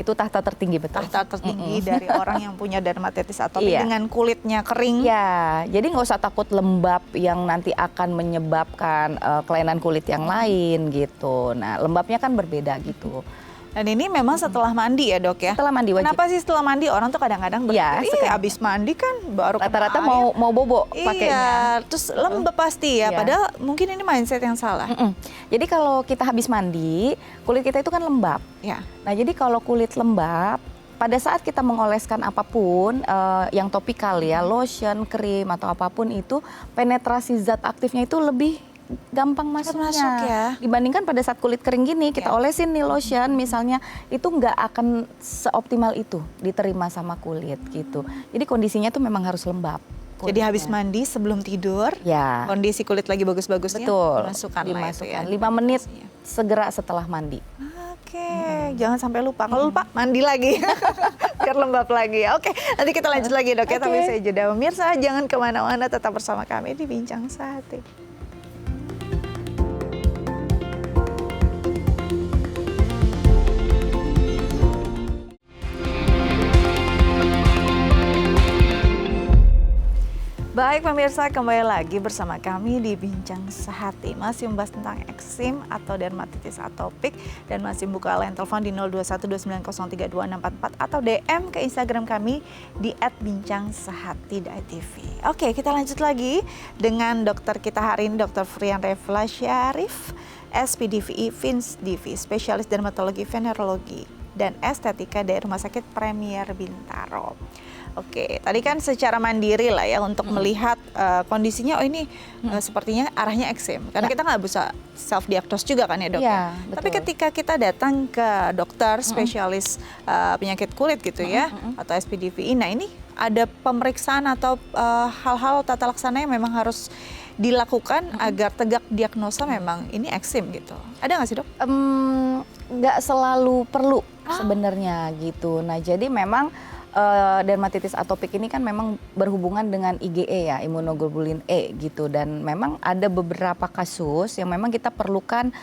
Itu tahta tertinggi betul. Tahta tertinggi dari orang yang punya dermatitis atopik Iya. dengan kulitnya kering. Ya, jadi nggak usah takut lembab yang nanti akan menyebabkan kelainan kulit yang lain gitu. Nah, lembabnya kan berbeda gitu. Dan ini memang setelah mandi ya dok ya? Setelah mandi wajib. Kenapa sih setelah mandi orang tuh kadang-kadang Iya, berpikir, abis mandi kan baru kena Rata-rata air." mau bobo pakainya. Iya, terus lembab pasti ya. Iya. Padahal mungkin ini mindset yang salah. Jadi kalau kita habis mandi, kulit kita itu kan lembab. Ya. Nah, jadi kalau kulit lembab, pada saat kita mengoleskan apapun yang topikal ya, lotion, krim atau apapun itu, penetrasi zat aktifnya itu lebih gampang masuknya. masuk ya. Dibandingkan pada saat kulit kering gini, kita olesin nih lotion misalnya, itu nggak akan seoptimal itu diterima sama kulit gitu. Jadi kondisinya tuh memang harus lembab. Jadi habis mandi sebelum tidur, Ya. kondisi kulit lagi bagus-bagusnya, Betul. dimasukkan lah itu ya. 5 menit segera setelah mandi. Oke, jangan sampai lupa. Kalau lupa, mandi lagi. Biar lembab lagi. Oke, nanti kita lanjut lagi dok ya. Tapi saya jeda. Pemirsa, jangan kemana-mana, tetap bersama kami di Bincang Sehati. Baik pemirsa, kembali lagi bersama kami di Bincang Sehati. Masih membahas tentang eksim atau dermatitis atopik dan masih buka line telepon di 0212903244 atau DM ke Instagram kami di @bincangsehati.tv. Oke, kita lanjut lagi dengan dokter kita hari ini, Dr. Frian Refla Syarif, SPDVI, Fins DV, spesialis dermatologi, venerologi dan estetika dari Rumah Sakit Premier Bintaro. Oke, tadi kan secara mandiri lah ya untuk melihat kondisinya, oh ini sepertinya arahnya eksim. Karena kita nggak bisa self diagnose juga kan ya dok ya. Tapi ketika kita datang ke dokter spesialis penyakit kulit gitu ya, atau SPDVI, nah ini ada pemeriksaan atau hal-hal tata laksana yang memang harus dilakukan agar tegak diagnosa memang ini eksim gitu. Ada nggak sih dok? Nggak selalu perlu sebenarnya gitu. Nah jadi memang dermatitis atopik ini kan memang berhubungan dengan IgE ya, imunoglobulin E gitu, dan memang ada beberapa kasus yang memang kita perlukan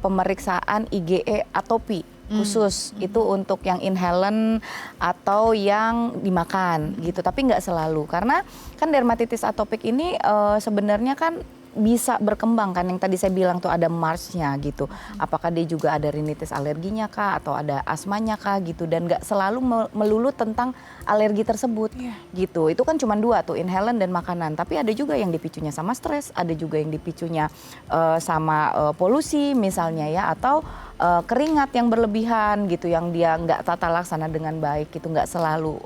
pemeriksaan IgE atopi khusus itu untuk yang inhalen atau yang dimakan gitu, tapi nggak selalu karena kan dermatitis atopik ini sebenarnya kan bisa berkembang kan, yang tadi saya bilang tuh ada Marsnya gitu. Apakah dia juga ada rinitis alerginya kah atau ada asmanya kah gitu, dan nggak selalu melulu tentang alergi tersebut gitu. Itu kan cuma 2 tuh, inhalen dan makanan. Tapi ada juga yang dipicunya sama stres, ada juga yang dipicunya sama polusi misalnya ya, atau keringat yang berlebihan gitu, yang dia nggak tata laksana dengan baik gitu. Nggak selalu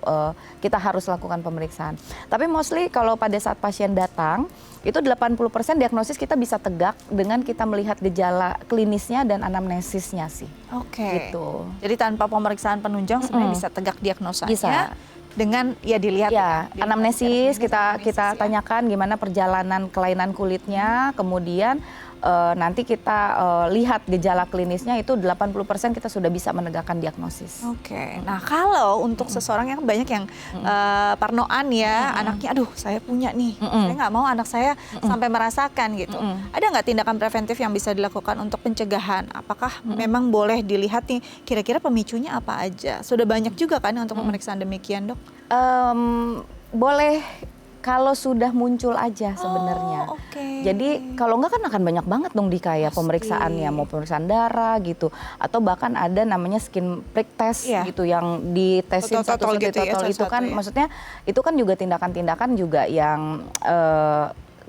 kita harus lakukan pemeriksaan. Tapi mostly kalau pada saat pasien datang itu 80% diagnosis kita bisa tegak dengan kita melihat gejala klinisnya dan anamnesisnya sih. Oke. Gitu. Jadi tanpa pemeriksaan penunjang sebenarnya bisa tegak diagnosanya. Bisa. Dengan ya dilihat Ya, anamnesis kita ya. tanyakan gimana perjalanan kelainan kulitnya, kemudian nanti kita lihat gejala klinisnya, itu 80% kita sudah bisa menegakkan diagnosis. Oke. Nah, kalau untuk seseorang yang banyak yang parnoan ya, anaknya aduh saya punya nih. Saya nggak mau anak saya sampai merasakan gitu. Ada nggak tindakan preventif yang bisa dilakukan untuk pencegahan? Apakah memang boleh dilihat nih kira-kira pemicunya apa aja? Sudah banyak juga kan untuk pemeriksaan demikian, Dok? Boleh kalau sudah muncul aja sebenarnya. Jadi kalau enggak kan akan banyak banget dong di kayak pemeriksaannya, mau pemeriksaan darah gitu, atau bahkan ada namanya skin prick test gitu yang ditesin satu gitu, itu kan maksudnya itu kan juga tindakan-tindakan juga yang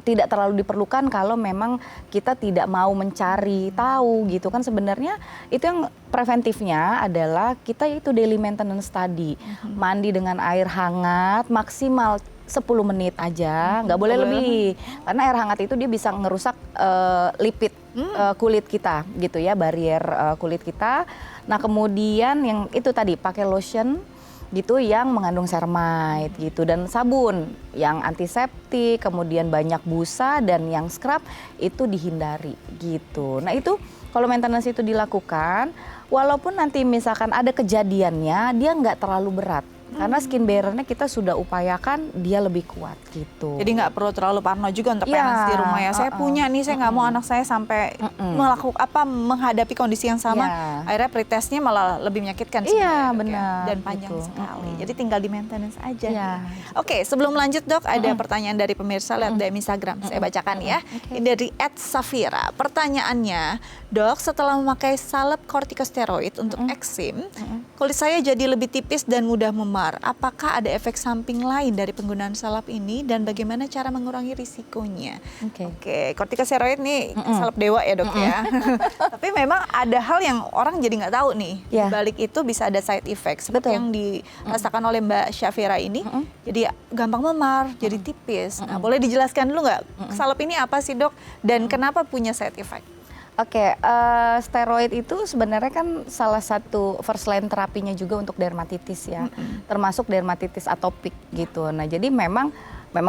tidak terlalu diperlukan kalau memang kita tidak mau mencari tahu gitu kan. Sebenarnya itu yang preventifnya adalah kita itu daily maintenance tadi, mandi dengan air hangat maksimal 10 menit aja, nggak boleh lebih. Karena air hangat itu dia bisa ngerusak lipid kulit kita gitu ya, barier kulit kita. Nah kemudian yang itu tadi pakai lotion gitu yang mengandung ceramide gitu, dan sabun yang antiseptik, kemudian banyak busa, dan yang scrub itu dihindari gitu. Nah itu kalau maintenance itu dilakukan, walaupun nanti misalkan ada kejadiannya, dia nggak terlalu berat. Karena skin barrier-nya kita sudah upayakan dia lebih kuat gitu. Jadi nggak perlu terlalu parno juga untuk Ya, parents di rumah ya. Saya punya nih, saya nggak mau anak saya sampai menghadapi kondisi yang sama. Ya. Akhirnya pretestnya malah lebih menyakitkan Iya, sebenarnya, Dok, ya. benar, Dan panjang gitu. sekali. Jadi tinggal di maintenance aja. Iya. Oke, sebelum lanjut Dok, ada pertanyaan dari pemirsa lihat dari Instagram. Saya bacakan ya. Ini dari @safira. Pertanyaannya, Dok, setelah memakai salep kortikosteroid untuk eksim, kulit saya jadi lebih tipis dan mudah memar. Apakah ada efek samping lain dari penggunaan salep ini dan bagaimana cara mengurangi risikonya? Oke, kortikosteroid nih salep dewa ya Dok ya. Tapi memang ada hal yang orang jadi nggak tahu nih. Ya. Di balik itu bisa ada side effect seperti Betul. yang dirasakan oleh Mbak Syafira ini. Jadi gampang memar, jadi tipis. Nah, boleh dijelaskan dulu nggak salep ini apa sih Dok dan kenapa punya side effect? Oke, steroid itu sebenarnya kan salah satu first line terapinya juga untuk dermatitis ya, termasuk dermatitis atopik gitu. Nah jadi memang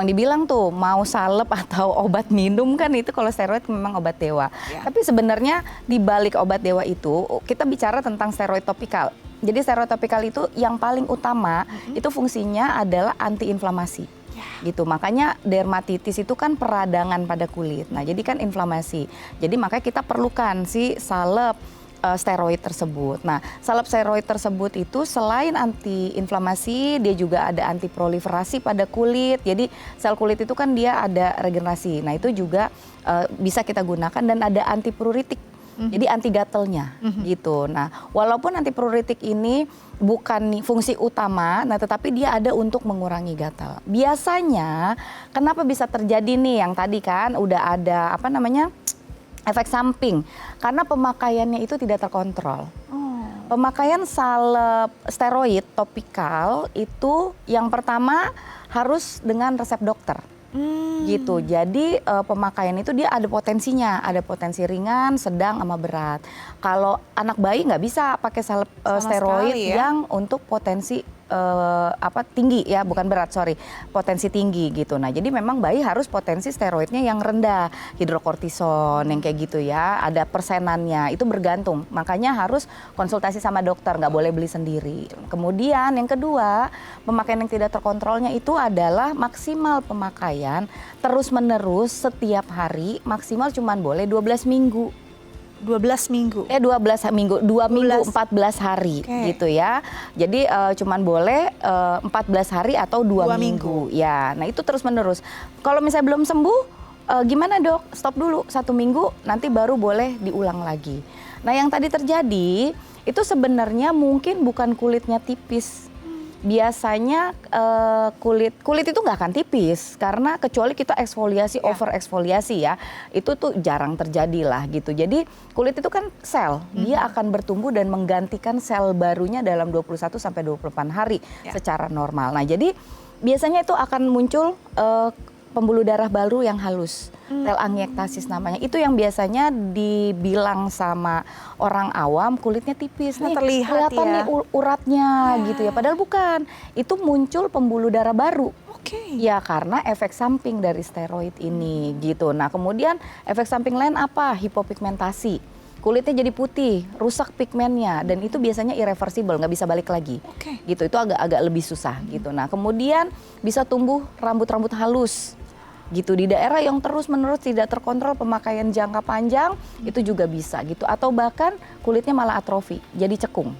dibilang tuh mau salep atau obat minum kan itu kalau steroid memang obat dewa. Tapi sebenarnya di balik obat dewa itu kita bicara tentang steroid topikal. Jadi steroid topikal itu yang paling utama itu fungsinya adalah anti-inflamasi. Gitu, makanya dermatitis itu kan peradangan pada kulit. Nah, jadi kan inflamasi. Jadi makanya kita perlukan si salep steroid tersebut. Nah, salep steroid tersebut itu selain anti-inflamasi, dia juga ada anti-proliferasi pada kulit. Jadi sel kulit itu kan dia ada regenerasi. Nah, itu juga bisa kita gunakan, dan ada antipruritik. Jadi anti gatelnya gitu. Nah, walaupun antipruritik ini bukan fungsi utama, nah tetapi dia ada untuk mengurangi gatal. Biasanya kenapa bisa terjadi nih yang tadi kan udah ada efek samping, karena pemakaiannya itu tidak terkontrol. Pemakaian salep steroid topikal itu yang pertama harus dengan resep dokter. Gitu. Jadi pemakaian itu dia ada potensinya, ada potensi ringan, sedang, sama berat. Kalau anak bayi nggak bisa pakai salep steroid yang untuk potensi tinggi ya, bukan berat, potensi tinggi gitu. Nah, jadi memang bayi harus potensi steroidnya yang rendah, hidrokortison yang kayak gitu ya, ada persenannya, itu bergantung. Makanya harus konsultasi sama dokter, nggak boleh beli sendiri. Kemudian yang kedua, pemakaian yang tidak terkontrolnya itu adalah maksimal pemakaian terus-menerus setiap hari, maksimal cuman boleh 12 minggu. 12 minggu? 12 minggu, 2 minggu 14 hari gitu ya. Jadi cuman boleh 14 hari atau 2 minggu. Ya, nah itu terus menerus. Kalau misalnya belum sembuh, gimana Dok? Stop dulu 1 minggu, nanti baru boleh diulang lagi. Nah yang tadi terjadi, itu sebenarnya mungkin bukan kulitnya tipis. Biasanya kulit itu nggak akan tipis karena kecuali kita eksfoliasi, over eksfoliasi ya, itu tuh jarang terjadi lah gitu. Jadi kulit itu kan sel, dia akan bertumbuh dan menggantikan sel barunya dalam 21 sampai 28 hari secara normal. Nah jadi biasanya itu akan muncul pembuluh darah baru yang halus, telangiektasis namanya. Itu yang biasanya dibilang sama orang awam kulitnya tipis. Nih kelihatan nih uratnya gitu ya. Padahal bukan. Itu muncul pembuluh darah baru. Ya karena efek samping dari steroid ini gitu. Nah kemudian efek samping lain apa? Hipopigmentasi. Kulitnya jadi putih, rusak pigmennya, dan itu biasanya irreversible, nggak bisa balik lagi. Gitu, itu agak lebih susah gitu. Nah kemudian bisa tumbuh rambut-rambut halus. Gitu di daerah yang terus-menerus tidak terkontrol pemakaian jangka panjang itu juga bisa gitu, atau bahkan kulitnya malah atrofi jadi cekung.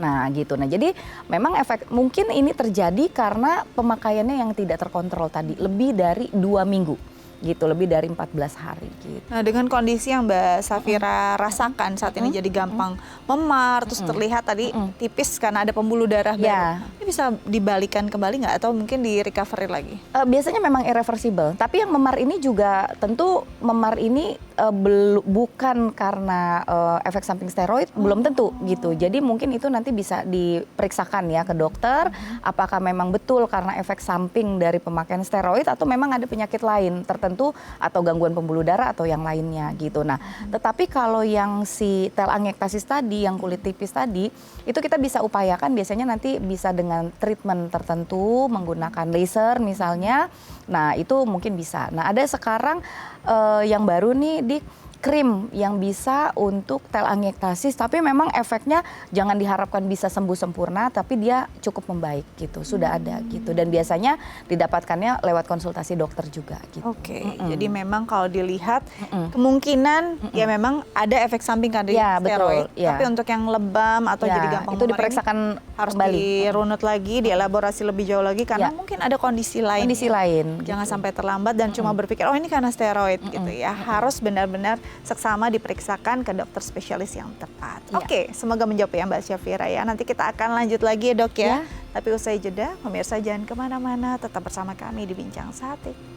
Nah gitu. Nah jadi memang mungkin ini terjadi karena pemakaiannya yang tidak terkontrol tadi lebih dari 2 minggu. gitu, lebih dari 14 hari gitu. Nah, dengan kondisi yang Mbak Safira rasakan saat ini jadi gampang memar, terus terlihat tadi tipis karena ada pembuluh darah Ya. baru. Ini bisa dibalikan kembali nggak atau mungkin di recovery lagi? Biasanya memang irreversible, tapi yang memar ini juga tentu memar ini bukan karena efek samping steroid, belum tentu gitu. Jadi mungkin itu nanti bisa diperiksakan ya ke dokter, apakah memang betul karena efek samping dari pemakaian steroid atau memang ada penyakit lain tertentu atau gangguan pembuluh darah atau yang lainnya gitu. Nah, tetapi kalau yang si telangiectasis tadi, yang kulit tipis tadi, itu kita bisa upayakan biasanya nanti bisa dengan treatment tertentu menggunakan laser misalnya. Nah, itu mungkin bisa. Nah, ada sekarang yang baru nih di krim yang bisa untuk telangiectasis, tapi memang efeknya jangan diharapkan bisa sembuh sempurna, tapi dia cukup membaik gitu, sudah ada gitu. Dan biasanya didapatkannya lewat konsultasi dokter juga gitu. Oke, jadi memang kalau dilihat kemungkinan ya memang ada efek samping kan dari Ya, steroid, betul, ya. tapi untuk yang lebam atau Ya, jadi gampang itu memar ini diperiksakan harus kembali. dirunut lagi, dielaborasi lebih jauh lagi karena Ya. mungkin ada kondisi lain. Kondisi ya. lain. Jangan gitu. sampai terlambat dan cuma berpikir oh ini karena steroid gitu ya. Harus benar-benar seksama diperiksakan ke dokter spesialis yang tepat. Ya. Oke, semoga menjawab ya Mbak Syafira ya. Nanti kita akan lanjut lagi ya dok ya. Ya. Tapi usai jeda, pemirsa jangan kemana-mana, tetap bersama kami di Bincang Sate.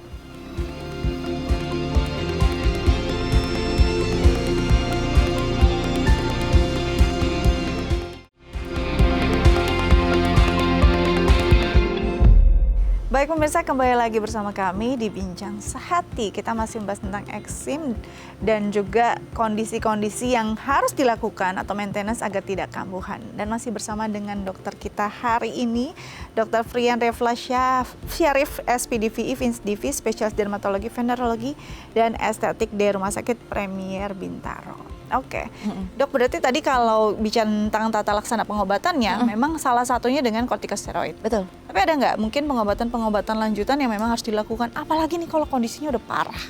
Baik pemirsa, kembali lagi bersama kami di Bincang Sehati. Kita masih membahas tentang eksim dan juga kondisi-kondisi yang harus dilakukan atau maintenance agar tidak kambuhan. Dan masih bersama dengan dokter kita hari ini, Dr. Frian Refla Syarif, SPDV, INSDV, spesialis dermatologi, venerologi, dan estetik dari Rumah Sakit Premier Bintaro. Oke, dok berarti tadi kalau bicara tentang tata laksana pengobatannya, memang salah satunya dengan kortikosteroid. Betul. Tapi ada nggak mungkin pengobatan lanjutan yang memang harus dilakukan, apalagi nih kalau kondisinya udah parah?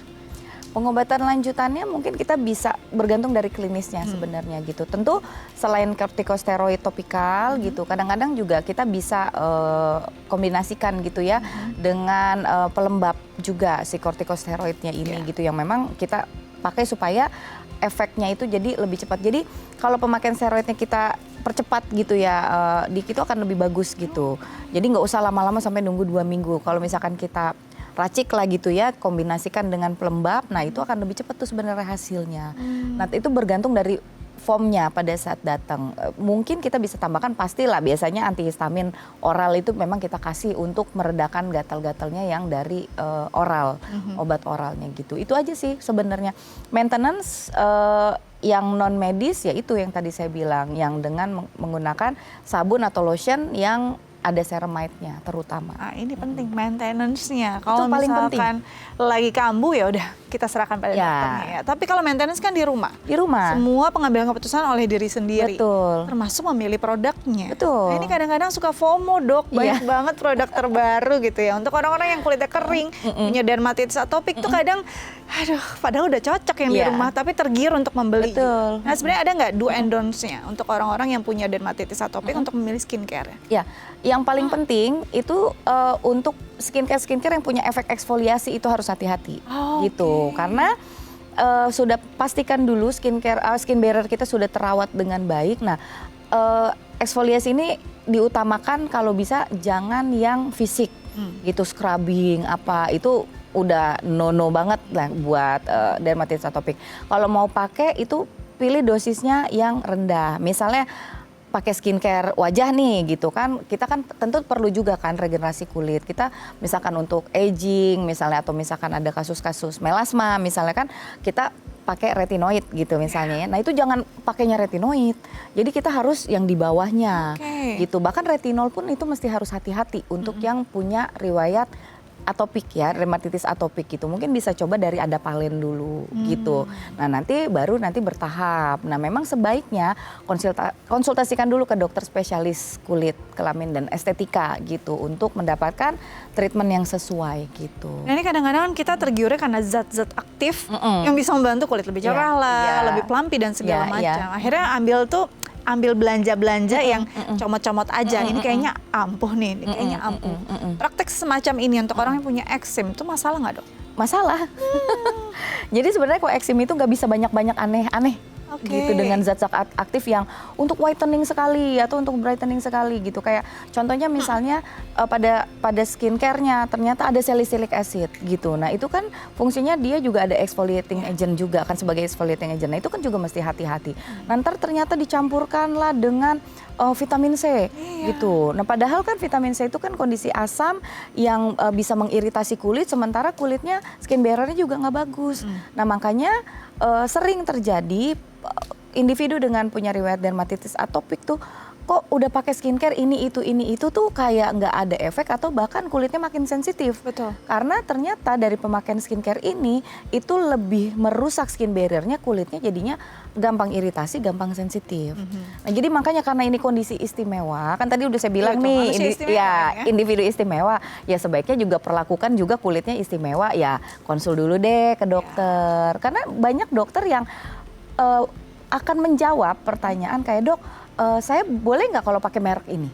Pengobatan lanjutannya mungkin kita bisa bergantung dari klinisnya sebenarnya gitu. Tentu selain kortikosteroid topikal gitu, kadang-kadang juga kita bisa kombinasikan gitu ya dengan pelembab juga si kortikosteroidnya ini gitu, yang memang kita pakai supaya efeknya itu jadi lebih cepat. Jadi kalau pemakaian steroidnya kita percepat gitu ya, itu akan lebih bagus gitu. Jadi nggak usah lama-lama sampai nunggu 2 minggu. Kalau misalkan kita racik lah gitu ya, kombinasikan dengan pelembab, nah itu akan lebih cepat tuh sebenarnya hasilnya. Nah itu bergantung dari formnya pada saat datang. Mungkin kita bisa tambahkan, pastilah biasanya antihistamin oral itu memang kita kasih untuk meredakan gatal-gatalnya yang dari oral, obat oralnya gitu. Itu aja sih sebenarnya. Maintenance yang non medis ya itu yang tadi saya bilang, yang dengan menggunakan sabun atau lotion yang ada ceramide-nya terutama. Nah, ini penting maintenance-nya. Kalau paling misalkan lagi kambuh ya udah kita serahkan pada dokternya ya. Tapi kalau maintenance kan di rumah. Di rumah. Semua pengambilan keputusan oleh diri sendiri. Betul. Termasuk memilih produknya. Betul. Nah, ini kadang-kadang suka FOMO dok, banyak banget produk terbaru gitu ya. Untuk orang-orang yang kulitnya kering, punya dermatitis atopik tuh kadang, aduh, padahal udah cocok yang di rumah, tapi tergiur untuk membeli. Betul. Nah sebenarnya ada nggak do and don'ts-nya untuk orang-orang yang punya dermatitis atopik untuk memilih skincare? Ya, yang paling penting itu untuk skincare yang punya efek eksfoliasi itu harus hati-hati, gitu. Karena sudah pastikan dulu skin barrier kita sudah terawat dengan baik. Nah, eksfoliasi ini diutamakan kalau bisa jangan yang fisik, gitu, scrubbing apa itu udah no banget lah buat dermatitis atopik. Kalau mau pakai itu pilih dosisnya yang rendah. Misalnya pakai skincare wajah nih gitu kan, kita kan tentu perlu juga kan regenerasi kulit. Kita misalkan untuk aging misalnya, atau misalkan ada kasus-kasus melasma misalnya kan, kita pakai retinoid gitu misalnya ya. Nah itu jangan pakainya retinoid. Jadi kita harus yang di bawahnya gitu. Bahkan retinol pun itu mesti harus hati-hati untuk yang punya riwayat atopik ya, dermatitis atopik gitu. Mungkin bisa coba dari adapalene dulu gitu. Nah nanti bertahap. Nah memang sebaiknya konsultasikan dulu ke dokter spesialis kulit, kelamin dan estetika gitu untuk mendapatkan treatment yang sesuai gitu. Nah ini kadang-kadang kita tergiurnya karena zat-zat aktif yang bisa membantu kulit lebih cerah lah, lebih pelampi dan segala macam. Akhirnya ambil belanja-belanja yang comot-comot aja. Ini kayaknya ampuh nih, ini kayaknya ampuh. Praktek semacam ini untuk orang yang punya eksim itu masalah nggak dok? masalah. Jadi sebenarnya kok eksim itu nggak bisa banyak-banyak aneh-aneh. Gitu dengan zat-zat aktif yang untuk whitening sekali atau untuk brightening sekali gitu. Kayak contohnya misalnya pada skincare-nya ternyata ada salicylic acid gitu. Nah itu kan fungsinya dia juga ada exfoliating agent juga kan, sebagai exfoliating agent. Nah itu kan juga mesti hati-hati. Nanti ternyata dicampurkanlah dengan vitamin C gitu. Nah padahal kan vitamin C itu kan kondisi asam yang bisa mengiritasi kulit, sementara kulitnya skin barrier-nya juga nggak bagus. Nah makanya sering terjadi individu dengan punya riwayat dermatitis atopik tuh kok udah pakai skincare ini itu tuh kayak nggak ada efek atau bahkan kulitnya makin sensitif. Betul. Karena ternyata dari pemakaian skincare ini itu lebih merusak skin barrier-nya, kulitnya jadinya gampang iritasi, gampang sensitif. Nah, jadi makanya karena ini kondisi istimewa, kan tadi udah saya bilang nih, individu istimewa, ya sebaiknya juga perlakukan juga kulitnya istimewa, ya konsul dulu deh ke dokter. Karena banyak dokter yang akan menjawab pertanyaan kayak, dok, saya boleh nggak kalau pakai merek ini?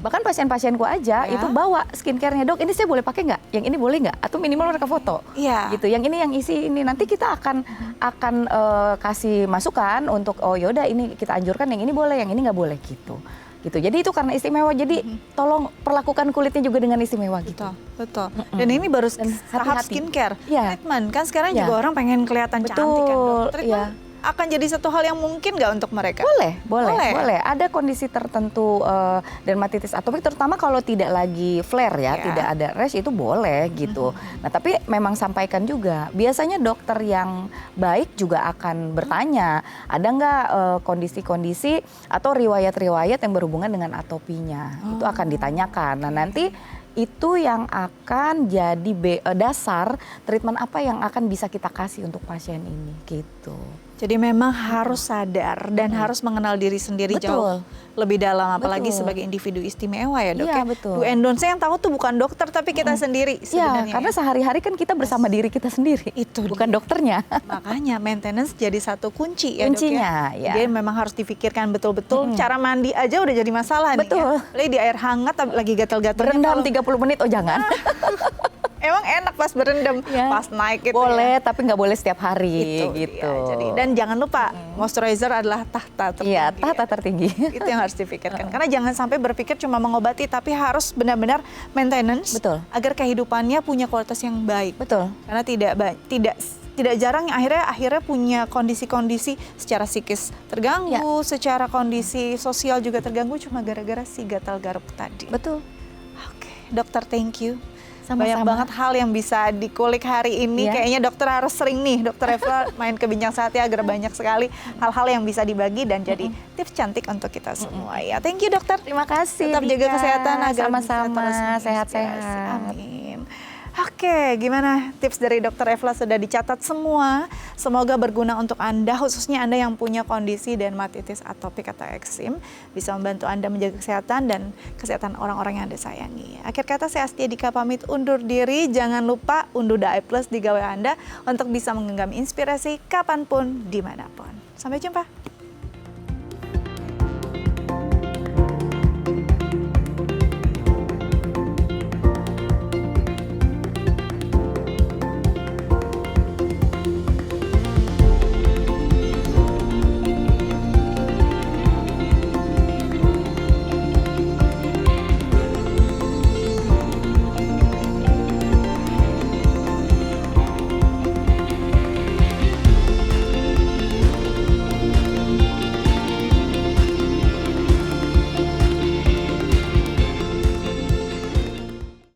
Bahkan pasien-pasienku aja itu bawa skincare-nya, dok ini saya boleh pakai nggak? Yang ini boleh nggak? Atau minimal mereka foto, gitu. Yang ini yang isi ini. Nanti kita akan kasih masukan untuk oh yaudah ini kita anjurkan, yang ini boleh, yang ini nggak boleh gitu. Jadi itu karena istimewa. Jadi tolong perlakukan kulitnya juga dengan istimewa gitu. Betul. Dan ini baru tahap skincare. Treatment kan sekarang juga orang pengen kelihatan cantik kan, dok. Treatment akan jadi satu hal yang mungkin nggak untuk mereka? Boleh. Ada kondisi tertentu dermatitis atopik, terutama kalau tidak lagi flare ya, tidak ada rash, itu boleh gitu. Nah tapi memang sampaikan juga, biasanya dokter yang baik juga akan bertanya, ada nggak kondisi-kondisi atau riwayat-riwayat yang berhubungan dengan atopinya, itu akan ditanyakan. Nah nanti itu yang akan jadi dasar treatment apa yang akan bisa kita kasih untuk pasien ini gitu. Jadi memang harus sadar dan harus mengenal diri sendiri jauh lebih dalam, apalagi sebagai individu istimewa ya, dok. Iya, betul. Do and don'ts yang tahu tuh bukan dokter tapi kita sendiri sebenarnya. Karena sehari-hari kan kita bersama diri kita sendiri, itu bukan dokternya. Makanya maintenance jadi satu kunci ya, kuncinya, dok ya. Jadi memang harus difikirkan betul-betul. Cara mandi aja udah jadi masalah nih ya. Apalagi di air hangat lagi gatal-gatalnya. Berendam 30 menit, oh jangan. Emang enak pas berendam, pas naik gitu. Boleh, tapi nggak boleh setiap hari gitu. Dan jangan lupa moisturizer adalah tahta tertinggi. Iya, tahta tertinggi. Itu yang harus dipikirkan. Karena jangan sampai berpikir cuma mengobati, tapi harus benar-benar maintenance. Agar kehidupannya punya kualitas yang baik. Karena tidak jarang yang akhirnya punya kondisi-kondisi secara psikis terganggu, secara kondisi sosial juga terganggu cuma gara-gara si gatal garuk tadi. Oke, dokter, thank you. Banyak banget hal yang bisa dikulik hari ini. Kayaknya dokter harus sering nih, Dokter Efla main ke Bincang Satya agar banyak sekali hal-hal yang bisa dibagi dan jadi tips cantik untuk kita semua ya. Thank you, dokter. Terima kasih. Tetap jaga kesehatan agar sama-sama sehat-sehat. Amin. Oke, gimana tips dari Dokter Efla sudah dicatat semua. Semoga berguna untuk Anda, khususnya Anda yang punya kondisi dermatitis atopik atau eksim. Bisa membantu Anda menjaga kesehatan dan kesehatan orang-orang yang Anda sayangi. Akhir kata, saya Astia Dika pamit undur diri. Jangan lupa unduh The Eye Plus di gawai Anda untuk bisa menggenggam inspirasi kapanpun, dimanapun. Sampai jumpa.